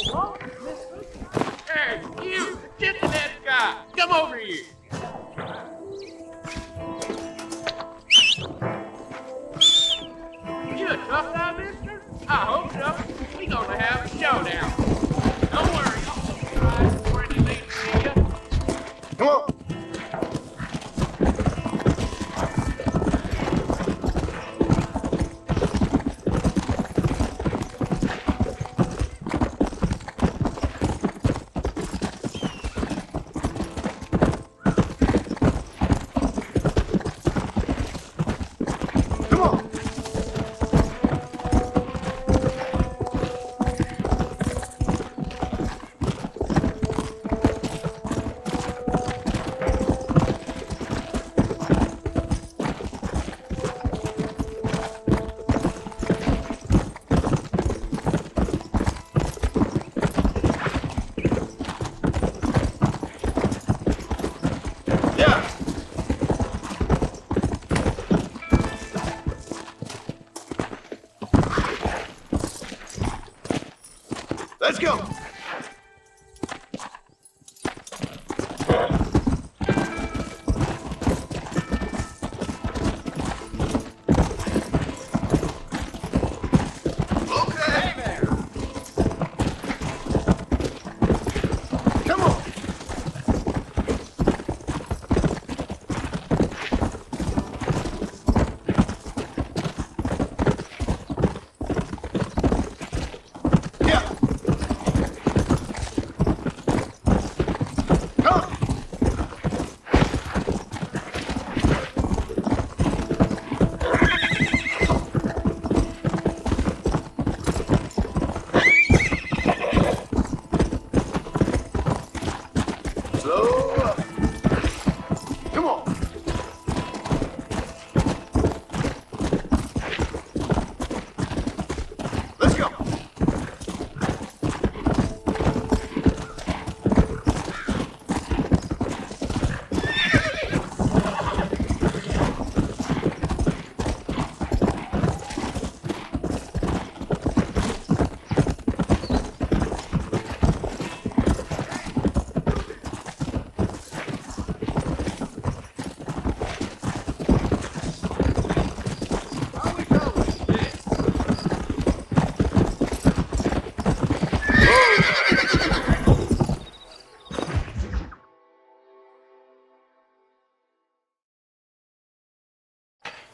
Oh, hey, you! Get to that guy! Come over here! You a tough guy, mister? I hope so. We gonna have a showdown. Don't worry, I'll look your eyes before anything see you. Come on. Let's go. Okay. There. Come on.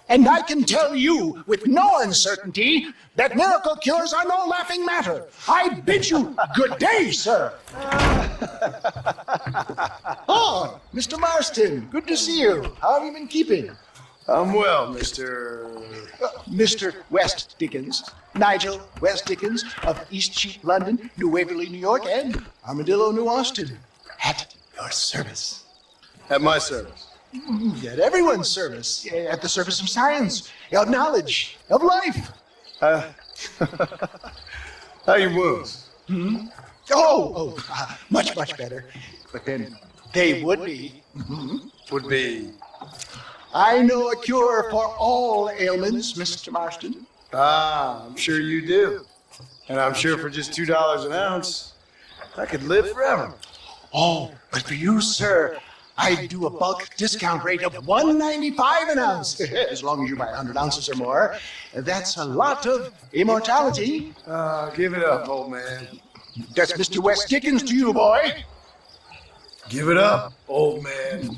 And I can tell you with no uncertainty that miracle cures are no laughing matter. I bid you good day, sir. Oh, Mr. Marston, good to see you. How have you been keeping? I'm well, Mr. Mr. West Dickens, Nigel West Dickens of East Cheap, London, New Waverly, New York, and Armadillo, New Austin. At your service. At my service. At everyone's service. At the service of science, of knowledge, of life. How your wounds? Much, much better. But then they would be. Would be. I know a cure for all ailments, Mr. Marston. Ah, I'm sure you do. And I'm sure for just $2 an ounce, I could live forever. Oh, but for you, sir, I do a bulk discount rate of $1.95 an ounce, as long as you buy 100 ounces or more. That's a lot of immortality. Give it up, old man. That's Mr. West Dickens to you, boy. Give it up, old man.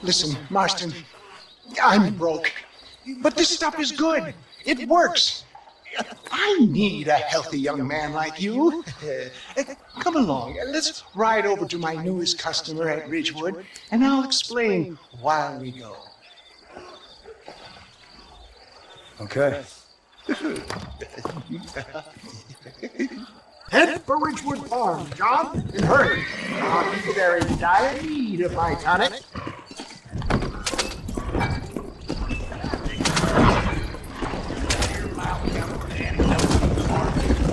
Listen, Marston, I'm broke, but this stuff is good. It works. I need a healthy young man like you. Come along, let's ride over to my newest customer at Ridgewood, and I'll explain while we go. Okay. Head for Ridgewood Farm, John, and hurry. I'll keep you there in dire need of my tonic.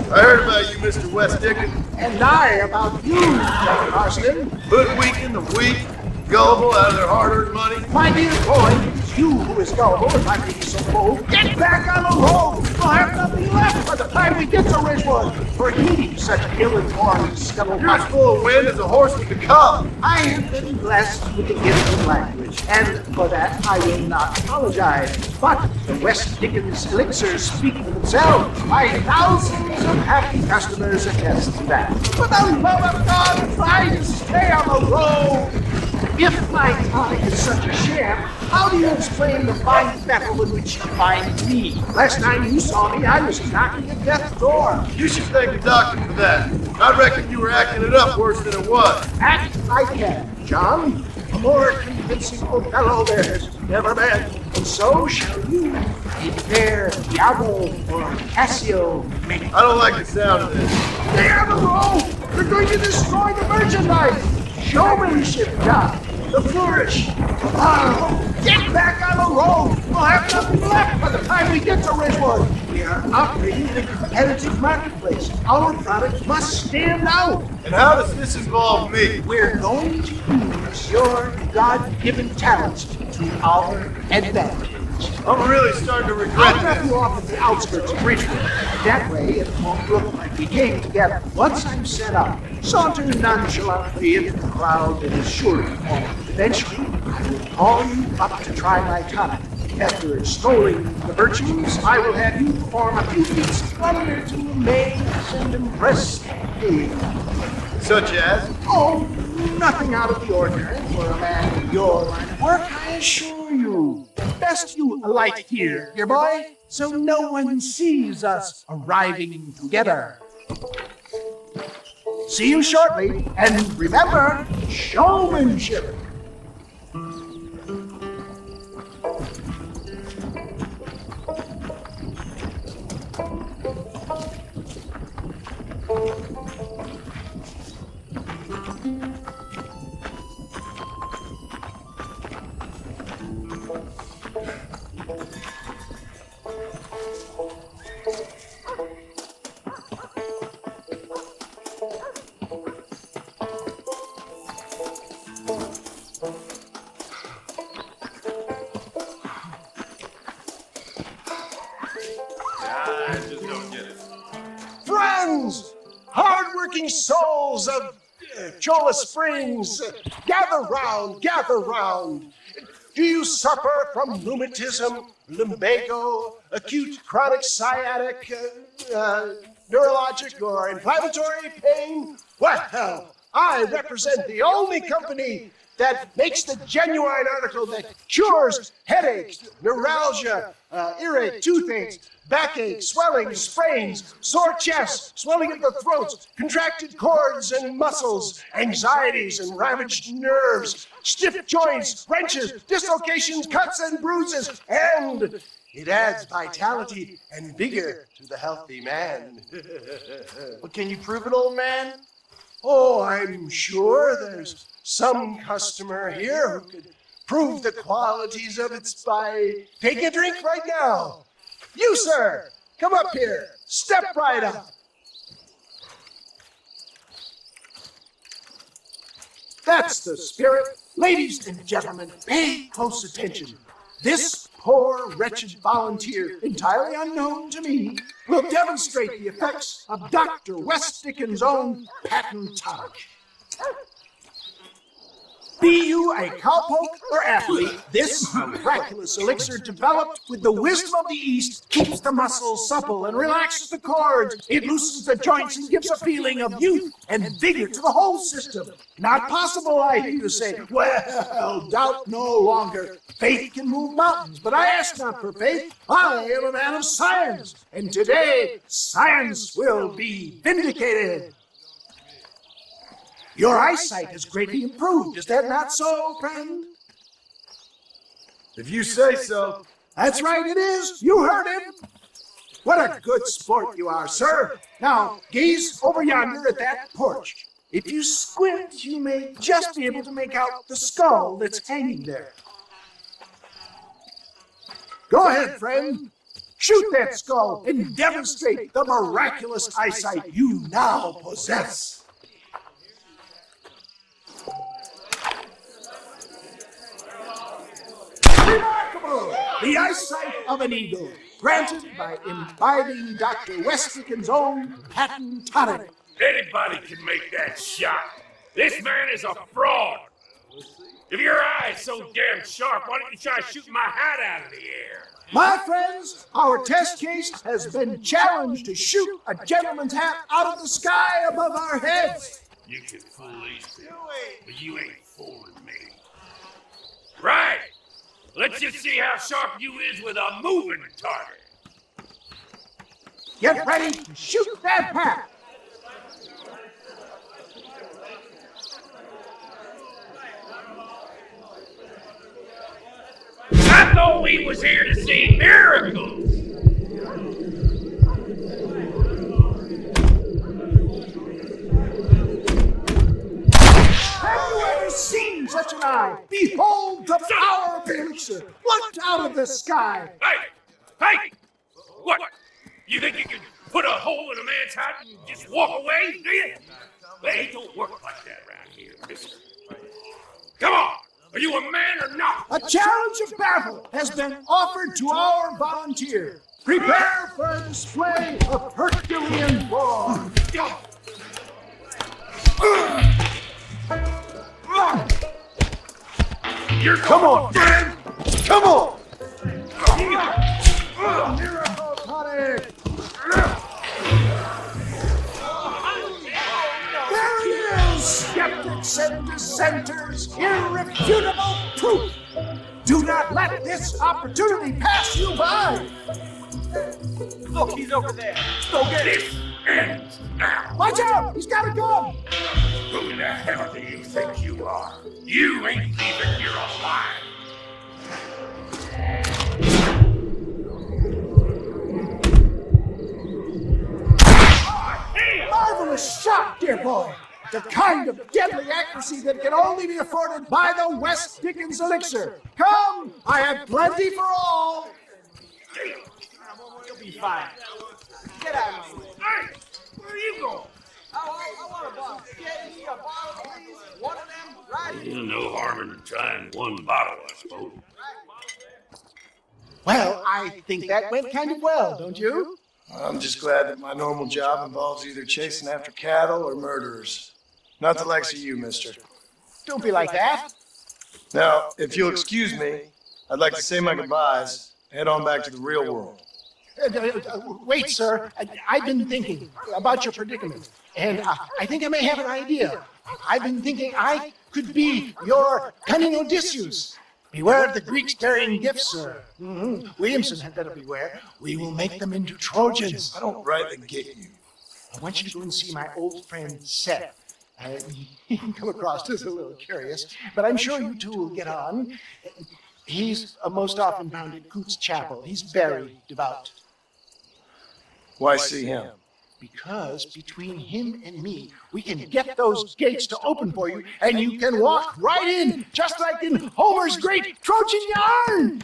I heard about you, Mr. West Dickens. And I about you, Mr. Marston. Hoodwinking the weak, gullible out of their hard-earned money. My dear boy, it's you who is gullible, if I may be so bold. Get back on the road! We'll have time we get to Ridgewood for heeding such ill-informed scuttlebutt. You're as full of wind as a horse with the cup. I have been blessed with the gift of language, and for that I will not apologize. But the West Dickens elixirs speak for themselves. My thousands of happy customers attest to that. For the love of God, try to stay on the road. If my tonic is such a sham, how do you explain the fine battle in which you find me? Last time you saw me, I was knocking at death's door. You should thank the doctor for that. I reckon you were acting it up worse than it was. Act I can, John. A more convincing old fellow there has never been. And so shall you. A fair Diablo or Cassio make. I don't like the sound of this. Stay on the road! They're going to destroy the merchandise! Showmanship, John. The flourish. Oh, get back on the road! We'll have nothing left by the time we get to Ridgewood. We are operating in a competitive marketplace. Our product must stand out. And how does this involve me? We're going to use your God-given talents to our advantage. I'm really starting to I'll regret drop this. you off at the outskirts of Ridgewood. That way, it won't look like we came together. Once I'm set up, saunter nonchalantly into the crowd and assure you all. Eventually, I will call you up to try my tonic. After extolling the virtues, I will have you perform a few feats of wonder to amaze and impress me. Such as? Oh, nothing out of the ordinary for a man in your line of work, I assure you. Best you alight here, dear boy, so no one sees us arriving together. See you shortly, and remember, showmanship. I just don't get it. Friends, hard-working souls of Cholla Springs, gather round, gather round. Do you suffer from rheumatism, lumbago, acute chronic sciatic, neurologic, or inflammatory pain? Well, I represent the only company that makes the genuine article that cures headaches, neuralgia, earache, toothache, backache, swelling, sprains, sore chests, swelling of the throats, contracted cords and muscles, anxieties and ravaged nerves, stiff joints, wrenches, dislocations, cuts and bruises, and it adds vitality and vigor to the healthy man. But can you prove it, old man? Oh, I'm sure there's some customer here who could prove the qualities of it by taking a drink right now. You, sir, come up here. Step right up. That's the spirit. Ladies and gentlemen, pay close attention. This poor, wretched volunteer, entirely unknown to me, will demonstrate the effects of Dr. West Dickens' own patent tonic. Be you a cowpoke or athlete, this miraculous elixir developed with the wisdom of the East keeps the muscles supple and relaxes the cords. It loosens the joints and gives a feeling of youth and vigor to the whole system. Not possible, I hear you say. Well, doubt no longer. Faith can move mountains, but I ask not for faith. I am a man of science, and today science will be vindicated. Your eyesight has greatly improved. Is that not so, friend? If you say so. That's right, it is. You heard him. What a good sport you are, sir. Now, gaze over yonder at that porch. If you squint, you may just be able to make out the skull that's hanging there. Go ahead, friend. Shoot that skull and demonstrate the miraculous eyesight you now possess. Remarkable! The eyesight of an eagle. granted by imbibing Dr. Westick's own patent tonic. Anybody can make that shot. This man is a fraud. If your eye's so damn sharp, why don't you try shooting my hat out of the air? My friends, our test case has been challenged to shoot a gentleman's hat out of the sky above our heads. You can fool these people, but you ain't fooling me. Right. Let's just see how sharp you is with a moving target. Get ready to shoot that hat. I thought we was here to see miracles. Have you ever seen such an eye? Behold the power of the elixir, plucked out of the sky. Hey! What? You think you can put a hole in a man's hat and just walk away, do you? Hey, it don't work like that around here, mister. Come on! Are you a man or not? A challenge of battle has been offered to our volunteer. Prepare for a display of Herculean brawn. You're Come on, man! come on! Miracle tonic! There he is! Skeptics and dissenters, irrefutable proof! Do not let this opportunity pass you by! Look, he's over there. Go get him. This ends now. Watch out! He's got a gun! Who the hell do you think you are? You ain't leaving here alive. Marvelous shot, dear boy! The kind of deadly accuracy that can only be afforded by the West Dickens elixir. Come, I have plenty for all. You'll be fine. Get out of my way. Hey, where are you going? I want a bottle. Get me a bottle, please. One of them, right here. No harm in trying one bottle, I suppose. Well, I think that went kind of well, don't you? I'm just glad that my normal job involves either chasing after cattle or murderers. Not the likes of you, mister. Don't be like that. Now, if you'll excuse me, I'd like to say my goodbyes, head on back to the real world. Wait, sir. I've been thinking about your predicament, and I think I may have an idea. I've been thinking I could be your cunning Odysseus. Beware of the Greeks carrying gifts, sir. Williamson had better beware. We will make them into Trojans. I don't rightly get you. I want you to go and see my old friend Seth. He can come across as a little curious, but I'm sure you two will get on. He's most often found at Coots Chapel. He's very devout. Why see him? Because between him and me, we can get those gates to open for you, and you can walk right in, just like in Homer's great Trojan yarn.